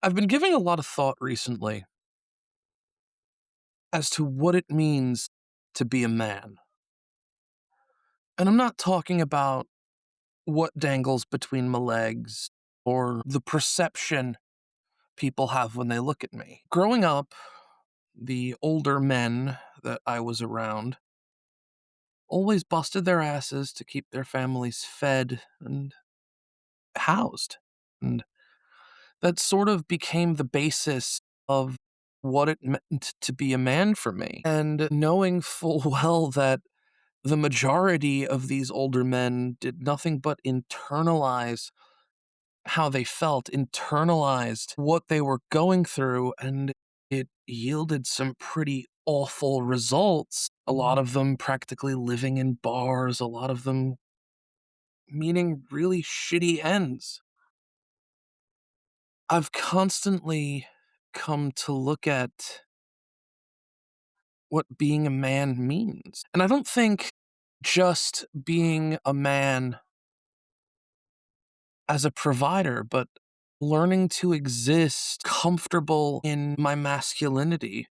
I've been giving a lot of thought recently as to what it means to be a man. And I'm not talking about what dangles between my legs or the perception people have when they look at me. Growing up, the older men that I was around always busted their asses to keep their families fed and housed. And that sort of became the basis of what it meant to be a man for me. And knowing full well that the majority of these older men did nothing but internalize how they felt, internalized what they were going through, and it yielded some pretty awful results. A lot of them practically living in bars, a lot of them meaning really shitty ends. I've constantly come to look at what being a man means. And I don't think just being a man as a provider, but learning to exist comfortable in my masculinity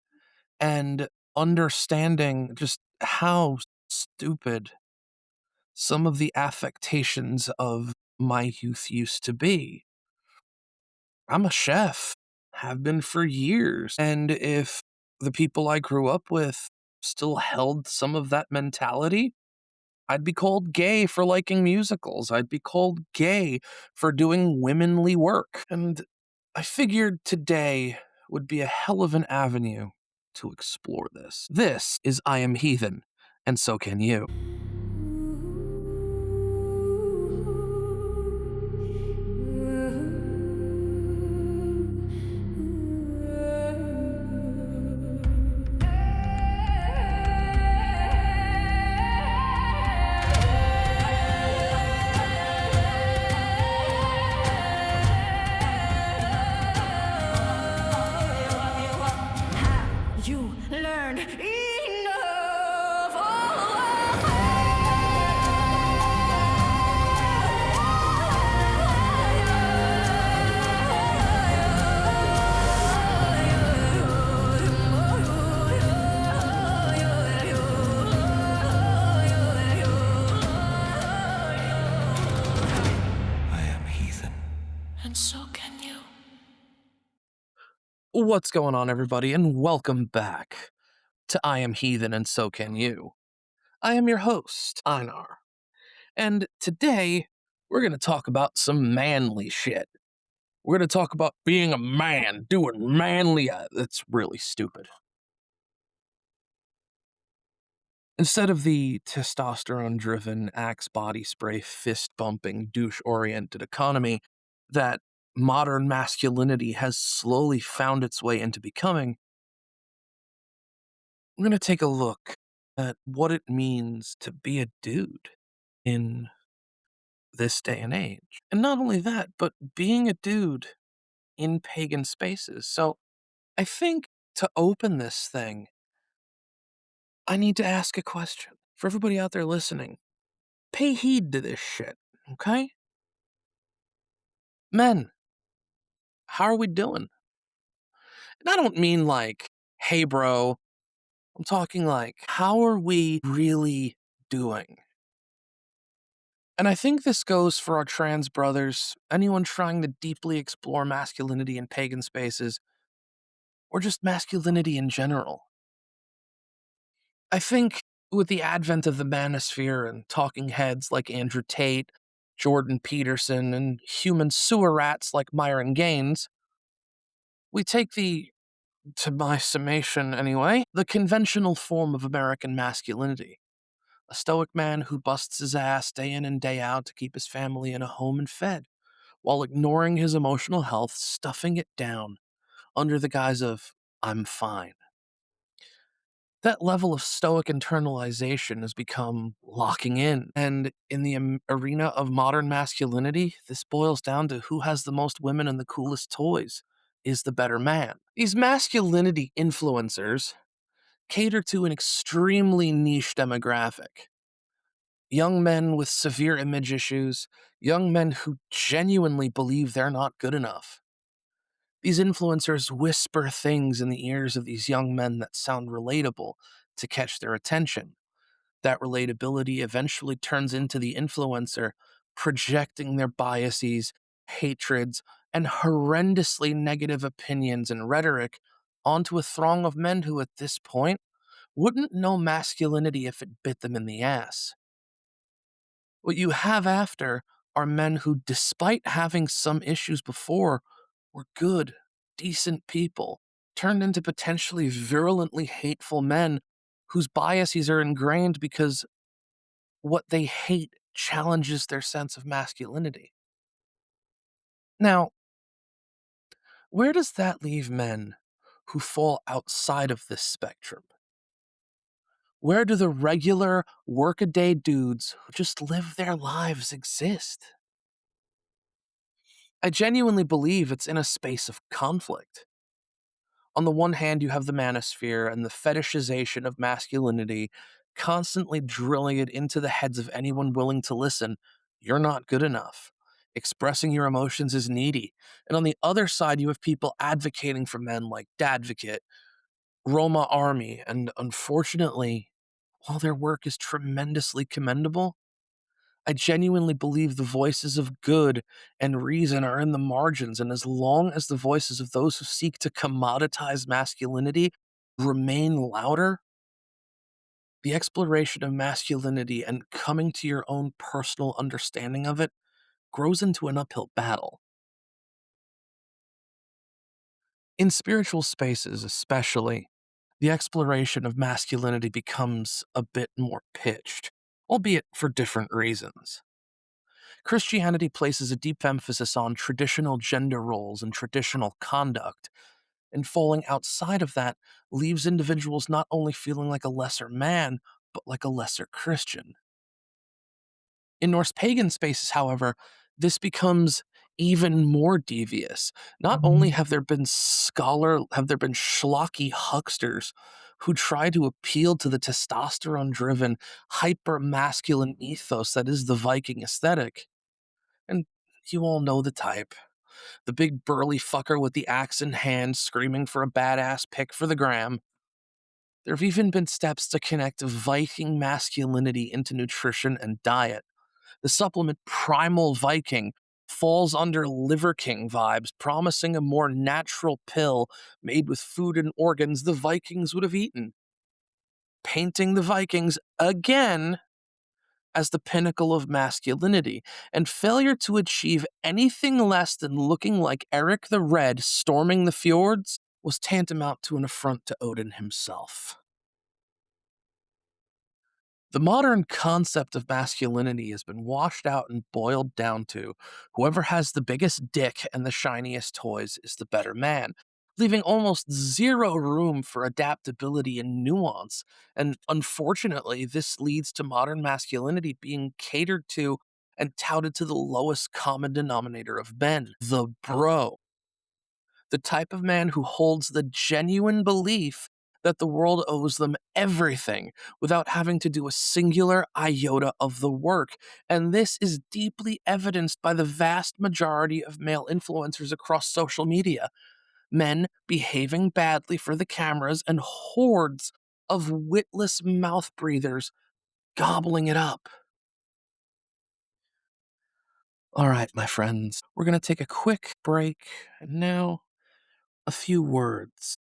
and understanding just how stupid some of the affectations of my youth used to be. I'm a chef, have been for years. And if the people I grew up with still held some of that mentality, I'd be called gay for liking musicals. I'd be called gay for doing womanly work. And I figured today would be a hell of an avenue to explore this. This is I Am Heathen, and so can you. You learned enough. I am heathen. And so can you. What's going on, everybody, and welcome back to I Am Heathen, and so can you. I am your host, Einar, and today we're going to talk about some manly shit. We're going to talk about being a man, doing manly. That's really stupid. Instead of the testosterone driven, axe body spray, fist bumping, douche oriented economy that modern masculinity has slowly found its way into becoming, we're going to take a look at what it means to be a dude in this day and age. And not only that, but being a dude in pagan spaces. So I think to open this thing, I need to ask a question. For everybody out there listening, pay heed to this shit, okay? Men, how are we doing? And I don't mean like, hey, bro. I'm talking like, how are we really doing? And I think this goes for our trans brothers, anyone trying to deeply explore masculinity in pagan spaces, or just masculinity in general. I think with the advent of the manosphere and talking heads like Andrew Tate, Jordan Peterson, and human sewer rats like Myron Gaines, we take to my summation anyway, the conventional form of American masculinity. A stoic man who busts his ass day in and day out to keep his family in a home and fed, while ignoring his emotional health, stuffing it down under the guise of, I'm fine. That level of stoic internalization has become locking in. And in the arena of modern masculinity, this boils down to who has the most women and the coolest toys is the better man. These masculinity influencers cater to an extremely niche demographic. Young men with severe image issues, young men who genuinely believe they're not good enough. These influencers whisper things in the ears of these young men that sound relatable to catch their attention. That relatability eventually turns into the influencer projecting their biases, hatreds, and horrendously negative opinions and rhetoric onto a throng of men who, at this point, wouldn't know masculinity if it bit them in the ass. What you have after are men who, despite having some issues before, were good, decent people, turned into potentially virulently hateful men whose biases are ingrained because what they hate challenges their sense of masculinity. Now, where does that leave men who fall outside of this spectrum? Where do the regular workaday dudes who just live their lives exist? I genuinely believe it's in a space of conflict. On the one hand, you have the manosphere and the fetishization of masculinity constantly drilling it into the heads of anyone willing to listen. You're not good enough. Expressing your emotions is needy. And on the other side, you have people advocating for men like Dadvocate, Roma Army, and unfortunately, while their work is tremendously commendable, I genuinely believe the voices of good and reason are in the margins, and as long as the voices of those who seek to commoditize masculinity remain louder, the exploration of masculinity and coming to your own personal understanding of it grows into an uphill battle. In spiritual spaces, especially, the exploration of masculinity becomes a bit more pitched, albeit for different reasons. Christianity places a deep emphasis on traditional gender roles and traditional conduct, and falling outside of that leaves individuals not only feeling like a lesser man, but like a lesser Christian. In Norse pagan spaces, however, this becomes even more devious. Not only have there been schlocky hucksters who try to appeal to the testosterone driven, hyper masculine ethos that is the Viking aesthetic, and you all know the type. The big burly fucker with the axe in hand screaming for a badass pick for the gram. There have even been steps to connect Viking masculinity into nutrition and diet. The supplement Primal Viking falls under Liver King vibes, promising a more natural pill made with food and organs the Vikings would have eaten. Painting the Vikings again as the pinnacle of masculinity, and failure to achieve anything less than looking like Eric the Red storming the fjords was tantamount to an affront to Odin himself. The modern concept of masculinity has been washed out and boiled down to whoever has the biggest dick and the shiniest toys is the better man, leaving almost zero room for adaptability and nuance. And unfortunately, this leads to modern masculinity being catered to and touted to the lowest common denominator of men, the bro, the type of man who holds the genuine belief that the world owes them everything without having to do a singular iota of the work. And this is deeply evidenced by the vast majority of male influencers across social media. Men behaving badly for the cameras and hordes of witless mouth breathers gobbling it up. All right, my friends, we're going to take a quick break, and now a few words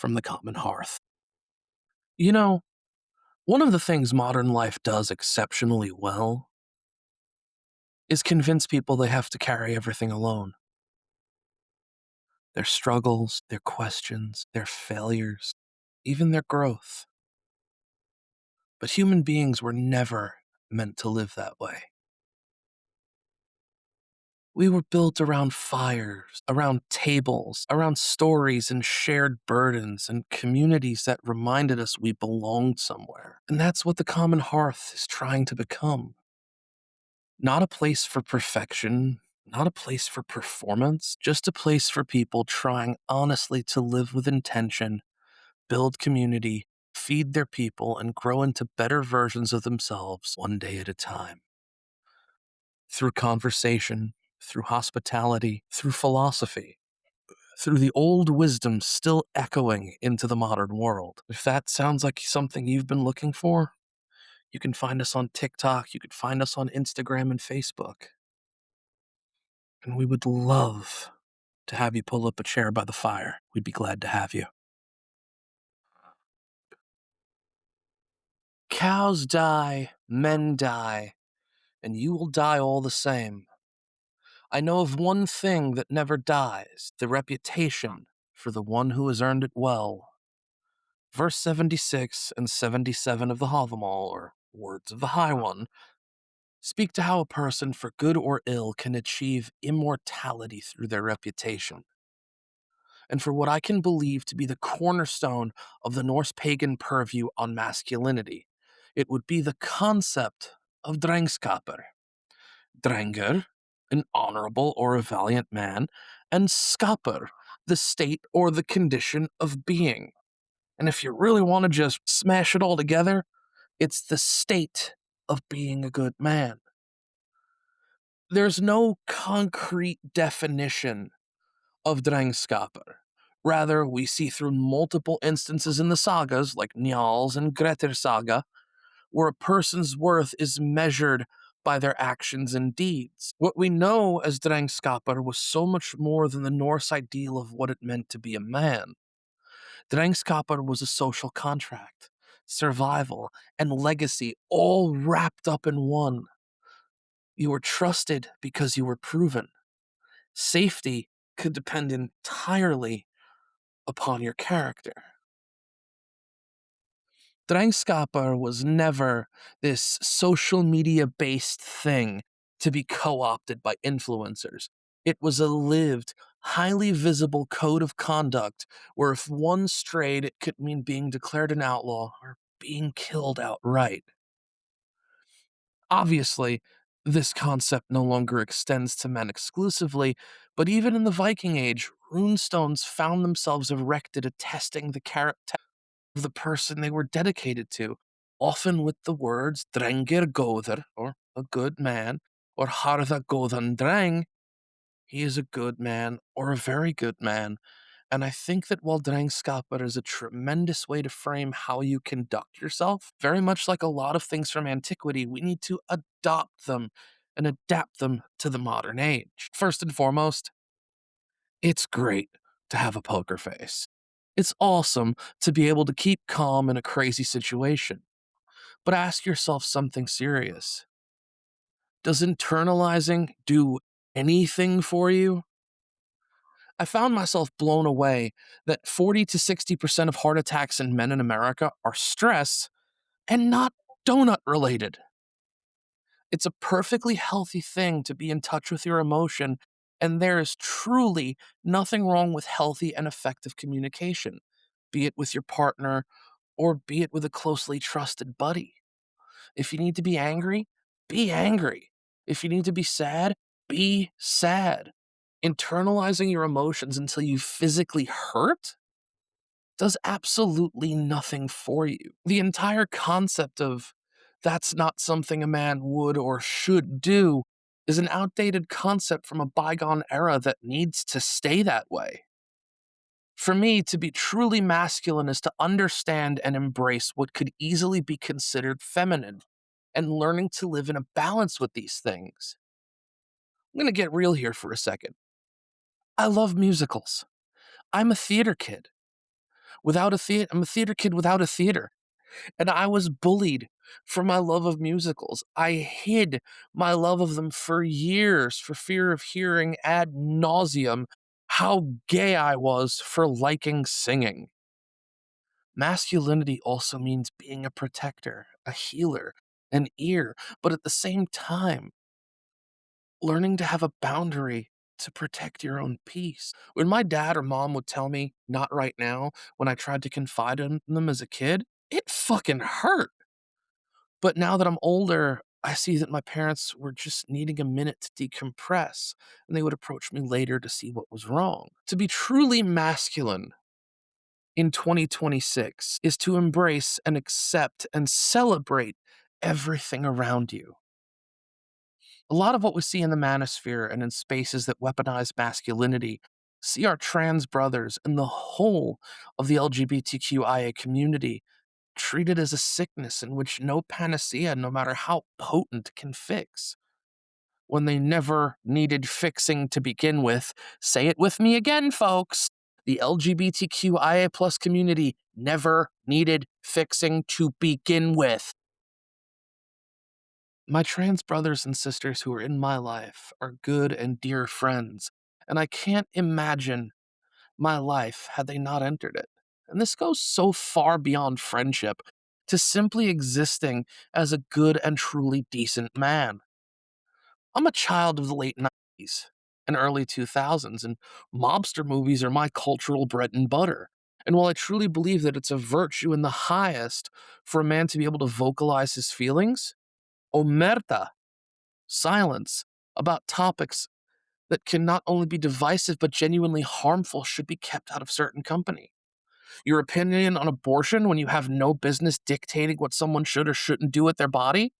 from the common hearth. You know, one of the things modern life does exceptionally well is convince people they have to carry everything alone. Their struggles, their questions, their failures, even their growth. But human beings were never meant to live that way. We were built around fires, around tables, around stories and shared burdens and communities that reminded us we belonged somewhere. And that's what the common hearth is trying to become. Not a place for perfection, not a place for performance, just a place for people trying honestly to live with intention, build community, feed their people, and grow into better versions of themselves one day at a time. Through conversation, through hospitality, through philosophy, through the old wisdom still echoing into the modern world. If that sounds like something you've been looking for, you can find us on TikTok, you can find us on Instagram and Facebook. And we would love to have you pull up a chair by the fire. We'd be glad to have you. Cows die, men die, and you will die all the same. I know of one thing that never dies, the reputation for the one who has earned it well. Verse 76 and 77 of the Havamal, or Words of the High One, speak to how a person, for good or ill, can achieve immortality through their reputation. And for what I can believe to be the cornerstone of the Norse pagan purview on masculinity, it would be the concept of drengskaper. Drengr, an honorable or a valiant man, and skapr, the state or the condition of being. And if you really want to just smash it all together, it's the state of being a good man. There's no concrete definition of drengskaper. Rather, we see through multiple instances in the sagas, like Njal's and Grettir saga, where a person's worth is measured by their actions and deeds. What we know as drengskaper was so much more than the Norse ideal of what it meant to be a man. Drengskaper was a social contract, survival, and legacy all wrapped up in one. You were trusted because you were proven. Safety could depend entirely upon your character. Drengskaper was never this social media based thing to be co opted by influencers. It was a lived, highly visible code of conduct where if one strayed, it could mean being declared an outlaw or being killed outright. Obviously, this concept no longer extends to men exclusively, but even in the Viking Age, runestones found themselves erected attesting the character of the person they were dedicated to, often with the words Drengir Goðr, or a good man, or Harða Góðan Dreng, he is a good man, or a very good man. And I think that while Drengskaper is a tremendous way to frame how you conduct yourself, very much like a lot of things from antiquity, we need to adopt them and adapt them to the modern age. First and foremost, it's great to have a poker face. It's awesome to be able to keep calm in a crazy situation. But ask yourself something serious. Does internalizing do anything for you? I found myself blown away that 40 to 60% of heart attacks in men in America are stress and not donut related. It's a perfectly healthy thing to be in touch with your emotion, and there is truly nothing wrong with healthy and effective communication, be it with your partner or be it with a closely trusted buddy. If you need to be angry, be angry. If you need to be sad, be sad. Internalizing your emotions until you physically hurt does absolutely nothing for you. The entire concept of that's not something a man would or should do is an outdated concept from a bygone era that needs to stay that way. For me, to be truly masculine is to understand and embrace what could easily be considered feminine and learning to live in a balance with these things. I'm going to get real here for a second. I love musicals. I'm a theater kid. I'm a theater kid without a theater. And I was bullied for my love of musicals. I hid my love of them for years for fear of hearing ad nauseum how gay I was for liking singing. Masculinity also means being a protector, a healer, an ear, but at the same time, learning to have a boundary to protect your own peace. When my dad or mom would tell me, not right now, when I tried to confide in them as a kid, it fucking hurt. But now that I'm older, I see that my parents were just needing a minute to decompress, and they would approach me later to see what was wrong. To be truly masculine in 2026 is to embrace and accept and celebrate everything around you. A lot of what we see in the manosphere and in spaces that weaponize masculinity See our trans brothers and the whole of the LGBTQIA community treated as a sickness in which no panacea, no matter how potent, can fix, when they never needed fixing to begin with. Say it with me again, folks. The LGBTQIA plus community never needed fixing to begin with. My trans brothers and sisters who are in my life are good and dear friends, and I can't imagine my life had they not entered it. And this goes so far beyond friendship to simply existing as a good and truly decent man. I'm a child of the late 90s and early 2000s, and mobster movies are my cultural bread and butter. And while I truly believe that it's a virtue in the highest for a man to be able to vocalize his feelings, omerta, silence, about topics that can not only be divisive but genuinely harmful should be kept out of certain company. Your opinion on abortion when you have no business dictating what someone should or shouldn't do with their body?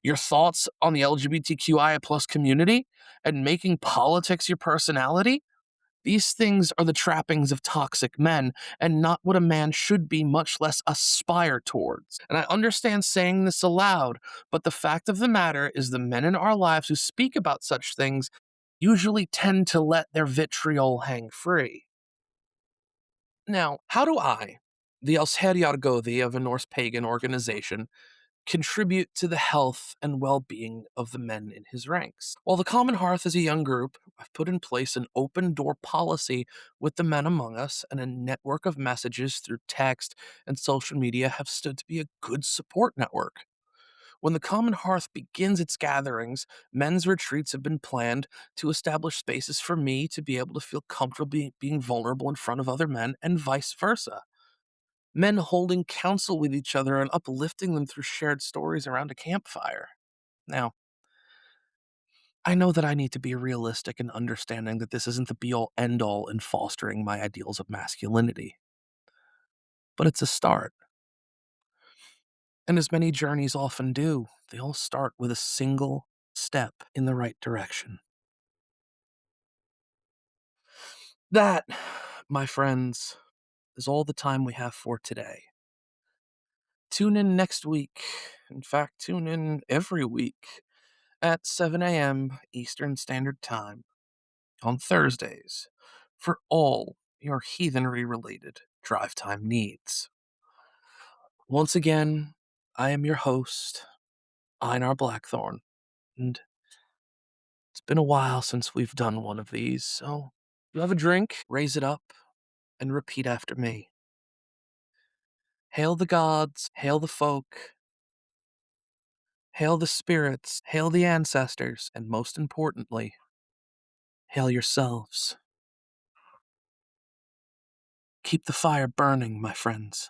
Your thoughts on the LGBTQIA plus community and making politics your personality? These things are the trappings of toxic men and not what a man should be, much less aspire towards. And I understand saying this aloud, but the fact of the matter is the men in our lives who speak about such things usually tend to let their vitriol hang free. Now, how do I, the Elsherjargothi of a Norse pagan organization, contribute to the health and well-being of the men in his ranks? While the Common Hearth is a young group, I've put in place an open door policy with the men among us, and a network of messages through text and social media have stood to be a good support network. When the Common Hearth begins its gatherings, men's retreats have been planned to establish spaces for me to be able to feel comfortable being vulnerable in front of other men, and vice versa. Men holding counsel with each other and uplifting them through shared stories around a campfire. Now, I know that I need to be realistic in understanding that this isn't the be all end all in fostering my ideals of masculinity, but it's a start. And as many journeys often do, they all start with a single step in the right direction. That, my friends, is all the time we have for today. Tune in next week. In fact, tune in every week at 7 a.m. Eastern Standard Time on Thursdays for all your heathenry related drive time needs. Once again, I am your host, Einar Blackthorn, and it's been a while since we've done one of these, so if you have a drink, raise it up, and repeat after me. Hail the gods, hail the folk, hail the spirits, hail the ancestors, and most importantly, hail yourselves. Keep the fire burning, my friends.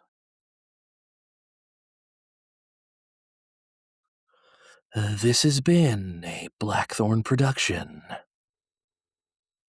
This has been a Blackthorn production.